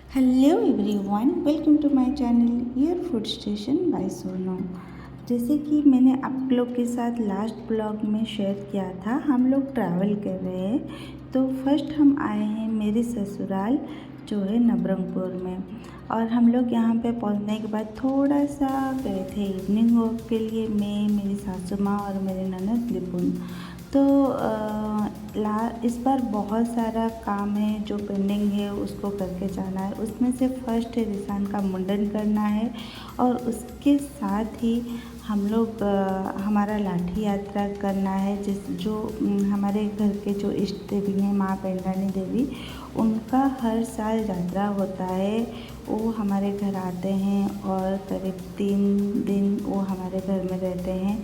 Hello everyone, welcome to my channel your food station by Sonu. जैसे कि मैंने आप लोग के साथ लास्ट ब्लॉग में शेयर किया था, हम लोग ट्रैवल कर रहे हैं। तो फर्स्ट हम आए हैं मेरे ससुराल जो है नवरंगपुर में, और हम लोग यहाँ पे पहुँचने के बाद थोड़ा सा गए थे इवनिंग वॉक के लिए, मैं, मेरी सासू माँ और मेरे ननद लिपुन। तो इस बार बहुत सारा काम है जो पेंडिंग है, उसको करके जाना है। उसमें से फर्स्ट है रिसान का मुंडन करना है, और उसके साथ ही हम लोग हमारा लाठी यात्रा करना है, जो हमारे घर के जो इष्ट देवी हैं माँ पेंडानी देवी, उनका हर साल यात्रा होता है। वो हमारे घर आते हैं और करीब 3 दिन वो हमारे घर में रहते हैं।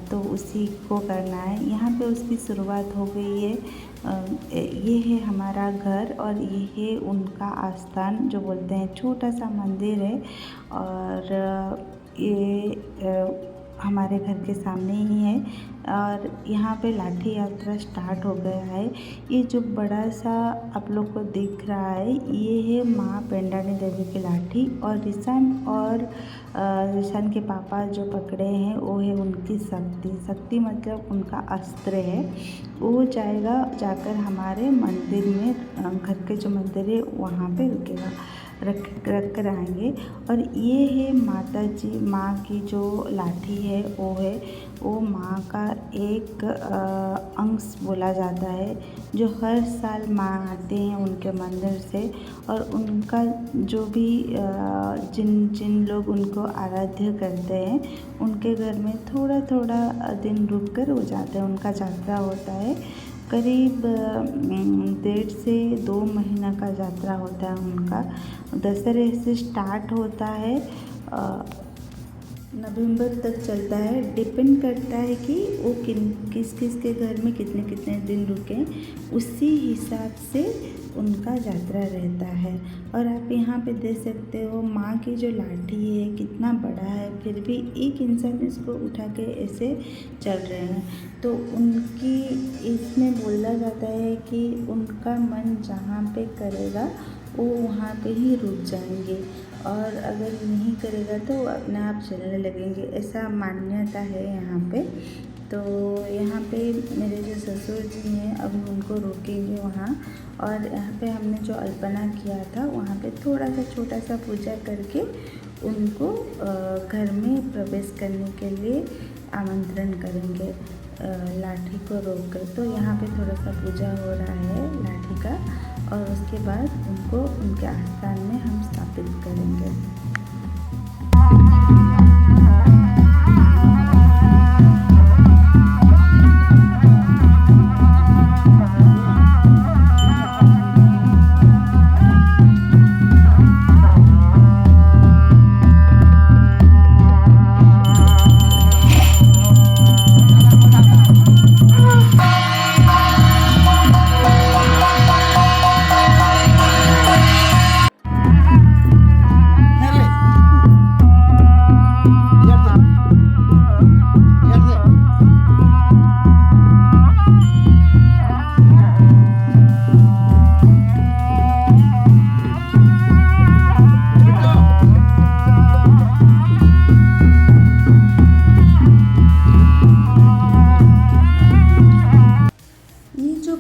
तो उसी को करना है। यहाँ पे उसकी शुरुआत हो गई है। ये है हमारा घर और ये है उनका आस्थान, जो बोलते हैं छोटा सा मंदिर है। और ये हमारे घर के सामने ही है, और यहाँ पे लाठी यात्रा स्टार्ट हो गया है। ये जो बड़ा सा आप लोग को दिख रहा है, ये है माँ पेंडानी देवी की लाठी, और रिसान के पापा जो पकड़े हैं वो है उनकी शक्ति मतलब उनका अस्त्र है। वो जाकर हमारे मंदिर में, घर के जो मंदिर है वहाँ पे रुकेगा, रख कर आएंगे। और ये है माता जी, माँ की जो लाठी है वो माँ का एक अंश बोला जाता है, जो हर साल माँ आते हैं उनके मंदिर से, और उनका जो भी जिन लोग उनको आराध्य करते हैं उनके घर में थोड़ा थोड़ा दिन रुक कर हो जाते हैं। उनका यात्रा होता है, करीब 1.5 से 2 महीना का यात्रा होता है उनका। दशहरे से स्टार्ट होता है, नवंबर तक चलता है। डिपेंड करता है कि वो किस के घर में कितने कितने दिन रुकें, उसी हिसाब से उनका यात्रा रहता है। और आप यहाँ पे देख सकते हो माँ की जो लाठी है कितना बड़ा है, फिर भी एक इंसान इसको उठा के ऐसे चल रहे हैं। तो उनकी इसमें बोला जाता है कि उनका मन जहाँ पे करेगा वो वहाँ पे ही रुक जाएंगे, और अगर नहीं करेगा तो अपने आप चलने लगेंगे, ऐसा मान्यता है यहाँ पे। तो यहाँ पे मेरे जो ससुर जी हैं, अब हम उनको रोकेंगे वहाँ। और यहाँ पे हमने जो अल्पना किया था वहाँ पे थोड़ा सा छोटा सा पूजा करके उनको घर में प्रवेश करने के लिए आमंत्रण करेंगे, लाठी को रोक कर। तो यहाँ पे थोड़ा सा पूजा हो रहा है लाठी का, और उसके बाद उनको उनके आस्थान में हम स्थापित करेंगे।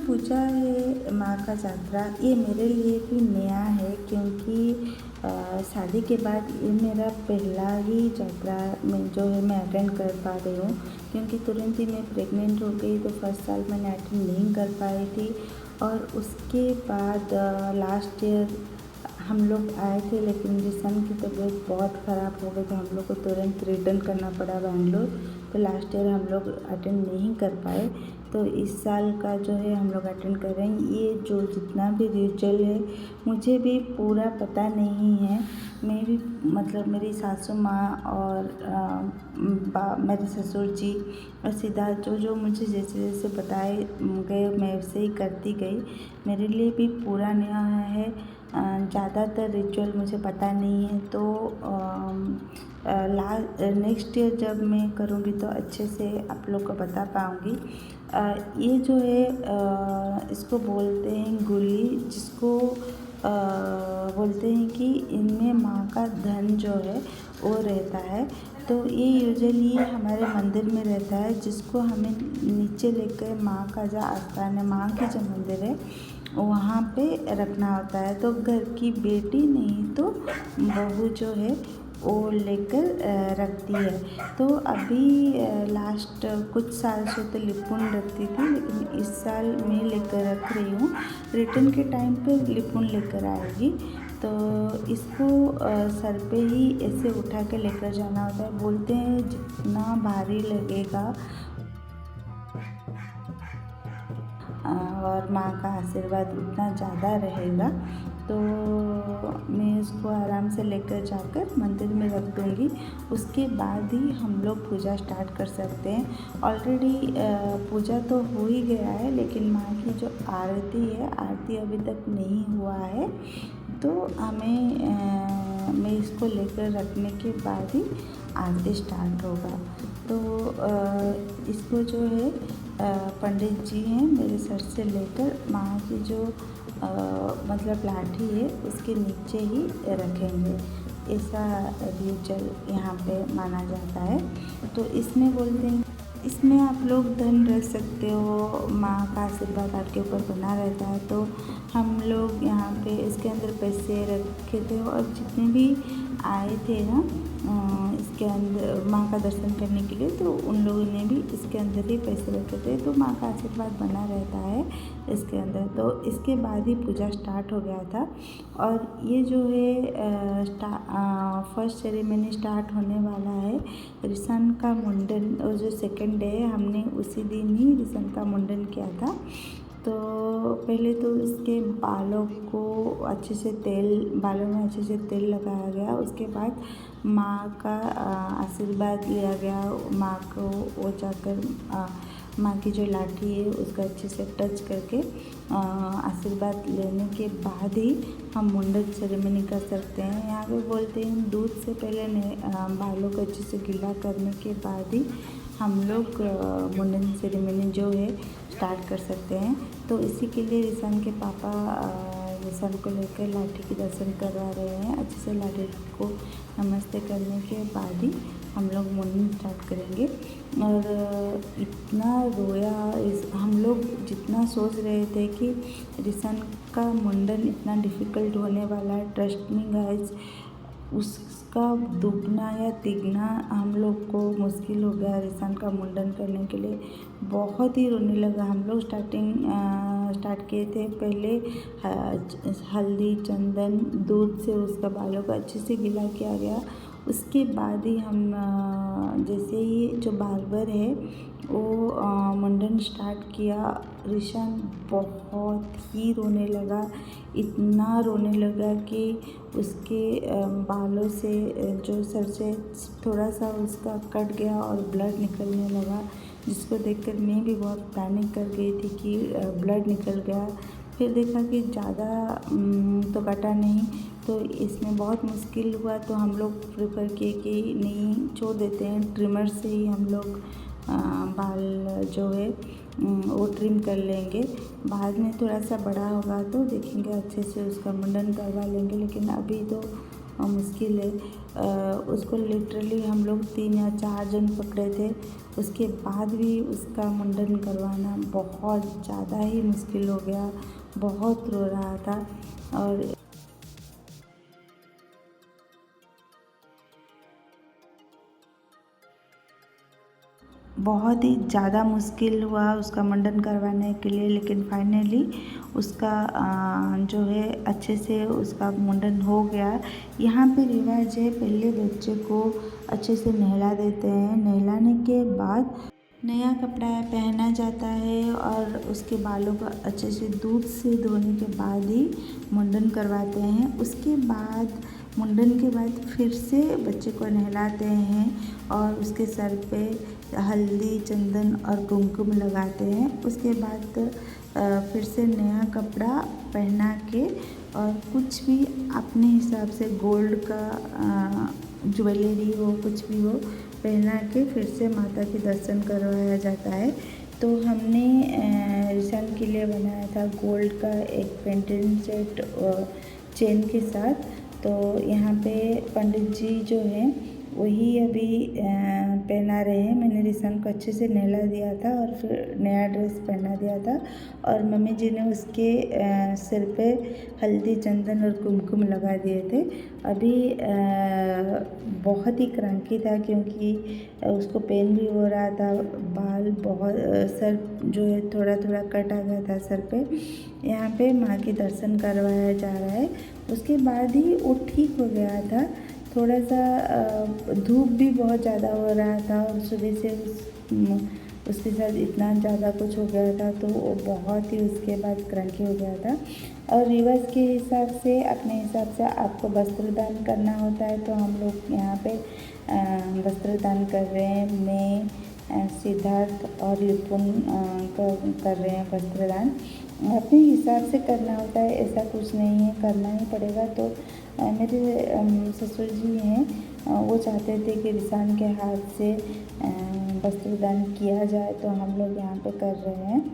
पूजा है माँ का यात्रा, ये मेरे लिए भी नया है, क्योंकि शादी के बाद ये मेरा पहला ही यात्रा में जो है मैं अटेंड कर पा रही हूँ। क्योंकि तुरंत ही मैं प्रेग्नेंट हो गई, तो फर्स्ट साल मैंने अटेंड नहीं कर पाई थी। और उसके बाद लास्ट ईयर हम लोग आए थे, लेकिन रिसान की तबीयत बहुत ख़राब हो गई, तो हम लोग को तुरंत रिटर्न करना पड़ा बैंगलोर। तो लास्ट ईयर हम लोग अटेंड नहीं कर पाए। तो इस साल का जो है हम लोग अटेंड कर रहे हैं। ये जो जितना भी रिचुअल है मुझे भी पूरा पता नहीं है। मैं भी मतलब मेरी सासू माँ और मेरे ससुर जी और सिद्धार्थ जो मुझे जैसे जैसे बताए गए मैं वैसे ही करती गई। मेरे लिए भी पूरा नया है, ज़्यादातर रिचुअल मुझे पता नहीं है। तो नेक्स्ट ईयर जब मैं करूँगी तो अच्छे से आप लोग को बता पाऊँगी। ये जो है इसको बोलते हैं गुली, जिसको बोलते हैं कि इनमें माँ का धन जो है वो रहता है। तो ये यूजुअली हमारे मंदिर में रहता है, जिसको हमें नीचे लेकर माँ का जो आस्थान है, माँ की जो मंदिर है वहाँ पे रखना होता है। तो घर की बेटी नहीं तो बहू जो है वो लेकर रखती है। तो अभी लास्ट कुछ साल से तो लिपुन रखती थी, लेकिन इस साल मैं लेकर रख रही हूँ। रिटर्न के टाइम पे लिपुन लेकर आएगी। तो इसको सर पे ही ऐसे उठा के लेकर जाना होता है। बोलते हैं जितना भारी लगेगा और माँ का आशीर्वाद उतना ज़्यादा रहेगा। तो मैं उसको आराम से लेकर जाकर मंदिर में रख दूँगी। उसके बाद ही हम लोग पूजा स्टार्ट कर सकते हैं। ऑलरेडी पूजा तो हो ही गया है, लेकिन माँ की जो आरती है, आरती अभी तक नहीं हुआ है। तो मैं इसको लेकर रखने के बाद ही आरती स्टार्ट होगा। तो इसको जो है पंडित जी हैं मेरे सर से लेकर माँ की जो मतलब लाठी है उसके नीचे ही रखेंगे। ऐसा रिचुअल यहाँ पे माना जाता है। तो इसमें बोलते हैं इसमें आप लोग धन रख सकते हो, माँ का आशीर्वाद आपके ऊपर बना रहता है। तो हम लोग यहाँ पे इसके अंदर पैसे रखे थे और जितने भी आए थे ना इसके अंदर माँ का दर्शन करने के लिए, तो उन लोगों ने भी इसके अंदर ही पैसे रखे थे। तो माँ का आशीर्वाद बना रहता है इसके अंदर। तो इसके बाद ही पूजा स्टार्ट हो गया था। और ये जो है फर्स्ट सेरेमनी स्टार्ट होने वाला है। रिसन का मुंडन और जो सेकंड डे है, हमने उसी दिन ही रिसन का मुंडन किया था। तो पहले तो इसके बालों को अच्छे से बालों में अच्छे से तेल लगाया गया। उसके बाद माँ का आशीर्वाद लिया गया। माँ को वो जाकर माँ की जो लाठी है उसका अच्छे से टच करके आशीर्वाद लेने के बाद ही हम मुंडन सेरेमनी कर सकते हैं। यहाँ पे बोलते हैं दूध से पहले बालों को अच्छे से गीला करने के बाद ही हम लोग मुंडन सेरेमनी जो है स्टार्ट कर सकते हैं। तो इसी के लिए रिसान के पापा रिसान को लेकर लाठी के दर्शन करवा रहे हैं। अच्छे से लाठी को नमस्ते करने के बाद ही हम लोग मुंडन स्टार्ट करेंगे। और इतना रोया हम लोग, जितना सोच रहे थे कि रिसान का मुंडन इतना डिफ़िकल्ट होने वाला है, ट्रस्ट मी गाइस, उसका दुगना या तिगना हम लोग को मुश्किल हो गया रिसान का मुंडन करने के लिए। बहुत ही रोने लगा। हम लोग स्टार्ट किए थे पहले हल्दी, चंदन, दूध से उसका बालों को अच्छे से गीला किया गया। उसके बाद ही हम जैसे ही जो बार्बर है वो मुंडन स्टार्ट किया, रिशान बहुत ही रोने लगा। इतना रोने लगा कि उसके बालों से जो सर से थोड़ा सा उसका कट गया और ब्लड निकलने लगा, जिसको देखकर मैं भी बहुत पैनिक कर गई थी कि ब्लड निकल गया। फिर देखा कि ज़्यादा तो कटा नहीं, तो इसमें बहुत मुश्किल हुआ। तो हम लोग प्रेफर किए कि नहीं, छोड़ देते हैं, ट्रिमर से ही हम लोग बाल जो है वो ट्रिम कर लेंगे। बाद में थोड़ा सा बड़ा होगा तो देखेंगे, अच्छे से उसका मुंडन करवा लेंगे। लेकिन अभी तो मुश्किल है। उसको लिटरली हम लोग 3 या 4 जन पकड़े थे। उसके बाद भी उसका मुंडन करवाना बहुत ज़्यादा ही मुश्किल हो गया। बहुत रो रहा था और बहुत ही ज़्यादा मुश्किल हुआ उसका मुंडन करवाने के लिए। लेकिन फाइनली उसका जो है अच्छे से उसका मुंडन हो गया। यहाँ पे रिवाज है, पहले बच्चे को अच्छे से नहला देते हैं। नहलाने के बाद नया कपड़ा पहना जाता है और उसके बालों को अच्छे से दूध से धोने के बाद ही मुंडन करवाते हैं। उसके बाद मुंडन के बाद फिर से बच्चे को नहलाते हैं और उसके सर पे हल्दी, चंदन और कुमकुम लगाते हैं। उसके बाद फिर से नया कपड़ा पहना के और कुछ भी अपने हिसाब से गोल्ड का ज्वेलरी हो, कुछ भी हो, पहना के फिर से माता के दर्शन करवाया जाता है। तो हमने रिसान के लिए बनाया था गोल्ड का एक पेंडेंट सेट, चेन के साथ। तो यहाँ पे पंडित जी जो हैं वही अभी पहना रहे हैं। मैंने रिसान को अच्छे से नहला दिया था और फिर नया ड्रेस पहना दिया था और मम्मी जी ने उसके सिर पे हल्दी चंदन और कुमकुम लगा दिए थे। अभी बहुत ही क्रंकी था क्योंकि उसको पेन भी हो रहा था, बाल बहुत सर जो है थोड़ा थोड़ा कट आ गया था सर पे। यहाँ पे माँ के दर्शन करवाया जा रहा है। उसके बाद ही वो ठीक हो गया था। थोड़ा सा धूप भी बहुत ज़्यादा हो रहा था और सुबह से उसके साथ इतना ज़्यादा कुछ हो गया था तो वो बहुत ही उसके बाद क्रंकी हो गया था। और रिवाज के हिसाब से अपने हिसाब से आपको वस्त्र दान करना होता है, तो हम लोग यहाँ पे वस्त्र दान कर रहे हैं। मैं सिद्धार्थ और लिपुन कर रहे हैं वस्त्र दान। अपने हिसाब से करना होता है, ऐसा कुछ नहीं है, करना ही पड़ेगा। तो मेरे ससुर जी हैं, वो चाहते थे कि रिसान के हाथ से वस्त्र दान किया जाए, तो हम लोग यहाँ पे कर रहे हैं।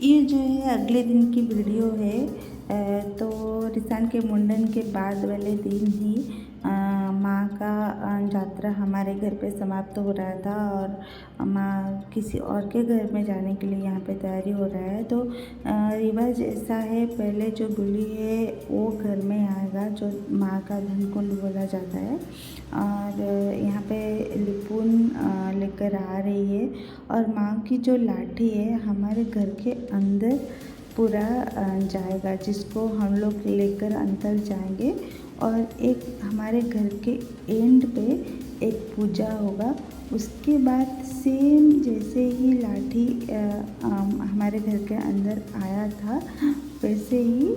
ये जो है अगले दिन की वीडियो है। तो रिसान के मुंडन के बाद वाले दिन ही माँ का यात्रा हमारे घर पे समाप्त हो रहा था और माँ किसी और के घर में जाने के लिए यहाँ पे तैयारी हो रहा है। तो रिवाज ऐसा है, पहले जो दूल्ही है वो घर में आएगा, जो माँ का धनकुंड बोला जाता है। और यहाँ पे लिपुन लेकर आ रही है और माँ की जो लाठी है हमारे घर के अंदर पूरा जाएगा, जिसको हम लोग लेकर अंदर जाएंगे। और एक हमारे घर के एंड पे एक पूजा होगा। उसके बाद सेम जैसे ही लाठी हमारे घर के अंदर आया था वैसे ही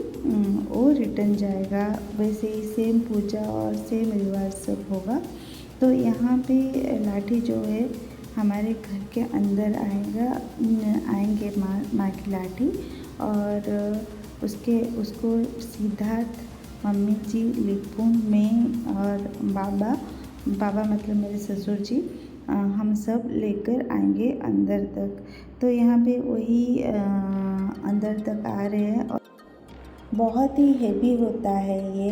वो रिटर्न जाएगा, वैसे ही सेम पूजा और सेम रिवाज सब होगा। तो यहाँ पे लाठी जो है हमारे घर के अंदर आएंगे माँ की लाठी। और उसको सिद्धार्थ, मम्मी जी, लिपुन, मैं और बाबा मतलब मेरे ससुर जी, हम सब लेकर आएंगे अंदर तक। तो यहाँ पे वही अंदर तक आ रहे हैं और बहुत ही हेवी होता है ये,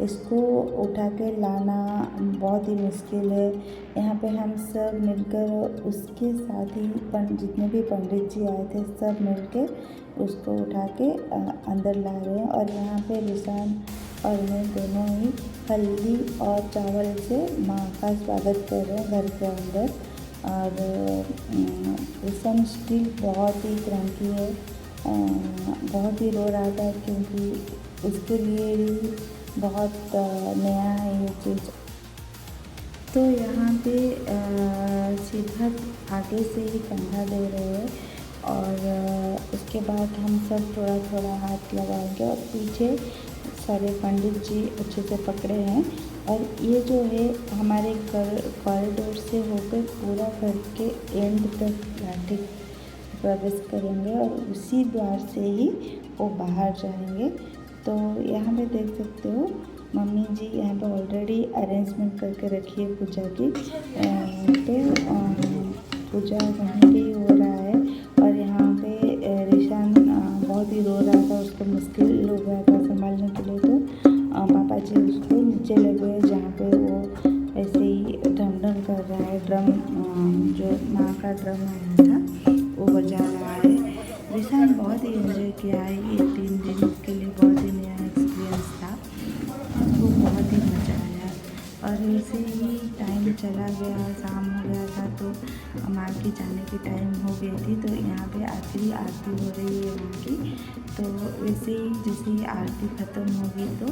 इसको उठा के लाना बहुत ही मुश्किल है। यहाँ पे हम सब मिलकर उसके साथ ही जितने भी पंडित जी आए थे सब मिलकर उसको उठा के अंदर ला रहे हैं। और यहाँ पे रिसान और मैं दोनों ही हल्दी और चावल से माँ का स्वागत कर रहे हैं घर के अंदर। और रिसान स्टिल बहुत ही क्रंकी है, बहुत ही रो रहा था क्योंकि उसके लिए ही बहुत नया है ये चीज़। तो यहाँ पे सिद्धार्थ आगे से ही कंधा दे रहे हैं और उसके बाद हम सब थोड़ा थोड़ा हाथ लगाएंगे और पीछे सारे पंडित जी अच्छे से पकड़े हैं। और ये जो है हमारे कॉरिडोर से होकर पूरा घर के एंड तक लाठी प्रवेश करेंगे और उसी द्वार से ही वो बाहर जाएंगे। तो यहाँ पे देख सकते हो मम्मी जी यहाँ पे ऑलरेडी अरेंजमेंट करके रखी है पूजा की। तो पूजा वहीं पे ही हो रहा है और यहाँ पे रिशान बहुत ही रो रहा था, उसको मुश्किल हो गया था संभालने के लिए। तो पापा जी उसको नीचे ले गए जहाँ पे वो ऐसे ही ड्रम कर रहा है। ड्रम जो माँ का ड्रम आया था बहुत ही एंजॉय किया है। ये 3 दिन के लिए बहुत ही नया एक्सपीरियंस था, तो बहुत ही मज़ा आया। और वैसे ही टाइम चला गया, शाम हो गया था, तो मार्केट जाने की टाइम हो गई थी। तो यहाँ पे आखिरी आरती हो रही है वहाँ की। तो वैसे ही जैसे ही आरती ख़त्म होगी तो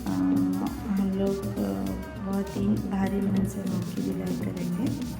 हम लोग बहुत ही भारी मन से माँ की विदाई करेंगे।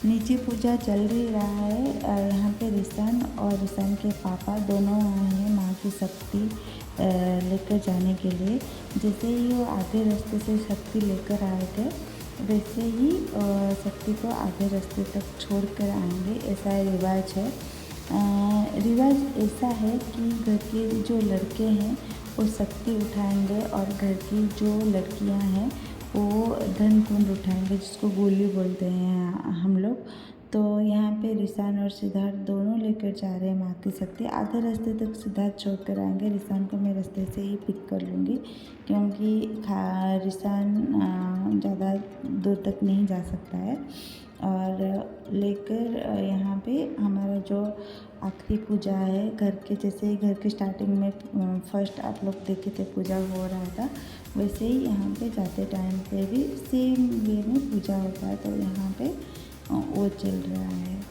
नीचे पूजा चल रही रहा है। यहाँ पे रिसान और रिसान के पापा दोनों आए हैं माँ की शक्ति लेकर जाने के लिए। जैसे ही वो आधे रास्ते से शक्ति लेकर आए थे, वैसे ही शक्ति को आधे रास्ते तक छोड़ कर आएंगे, ऐसा रिवाज है। रिवाज ऐसा है कि घर के जो लड़के हैं वो शक्ति उठाएंगे और घर की जो लड़कियां हैं वो धन कुंड उठाएंगे, जिसको गोली बोलते हैं हम लोग। तो यहाँ पे रिसान और सिद्धार्थ दोनों लेकर जा रहे हैं माँ की शक्ति। आधे रास्ते तक सिद्धार्थ छोड़ कर आएंगे। रिसान को मैं रास्ते से ही पिक कर लूँगी, क्योंकि रिसान ज़्यादा दूर तक नहीं जा सकता है। और लेकर यहाँ पे हमारा जो आखिरी पूजा है, घर के जैसे घर के स्टार्टिंग में फर्स्ट आप लोग देखे थे पूजा हो रहा था, वैसे ही यहाँ पे जाते टाइम पे भी सेम वे में पूजा होता है। तो यहाँ पे वो चल रहा है।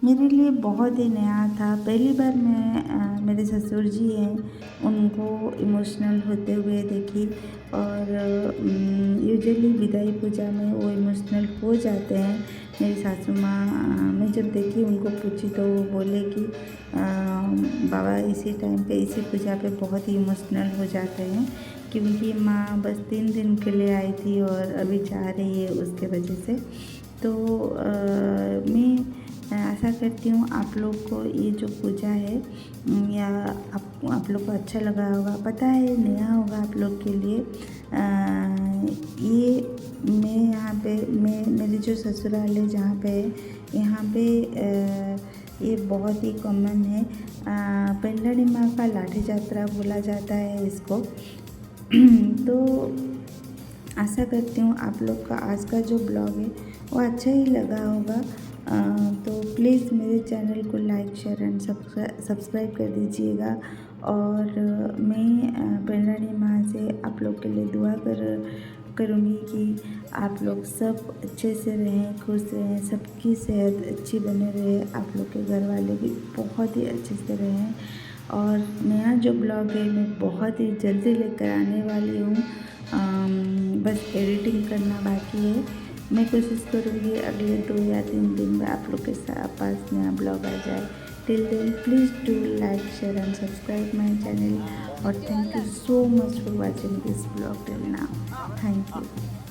मेरे लिए बहुत ही नया था। पहली बार मैं मेरे ससुर जी हैं उनको इमोशनल होते हुए देखी। और यूजुअली विदाई पूजा में वो इमोशनल हो जाते हैं। मेरी सासू माँ मैं जब देखी उनको पूछी तो वो बोले कि बाबा इसी टाइम पे इसी पूजा पे बहुत ही इमोशनल हो जाते हैं, क्योंकि माँ बस 3 दिन के लिए आई थी और अभी जा रही है उसके वजह से। तो मैं आशा करती हूँ आप लोग को ये जो पूजा है या आप लोग को अच्छा लगा होगा। पता है नया होगा आप लोग के लिए। ये मैं यहाँ पे मेरी जो ससुराल है जहाँ पे यहाँ पे ये बहुत ही कॉमन है। पेंडाणी माँ का लाठी यात्रा बोला जाता है इसको। तो आशा करती हूँ आप लोग का आज का जो ब्लॉग है वो अच्छा ही लगा होगा। तो प्लीज़ मेरे चैनल को लाइक शेयर एंड सब्सक्राइब कर दीजिएगा। और मैं पेंडाणी माँ से आप लोग के लिए दुआ करूँगी कि आप लोग सब अच्छे से रहें, खुश रहें, सबकी सेहत अच्छी बने रहे, आप लोग के घर वाले भी बहुत ही अच्छे से रहें। और नया जो ब्लॉग है मैं बहुत ही जल्दी लेकर आने वाली हूँ। बस एडिटिंग करना बाकी है। मैं कोशिश करूँगी अगले 2 या 3 दिन में आप लोग के पास नया ब्लॉग आ जाए। Till then please do like share and subscribe my channel. और thank you so much for watching this blog till now. Thank you.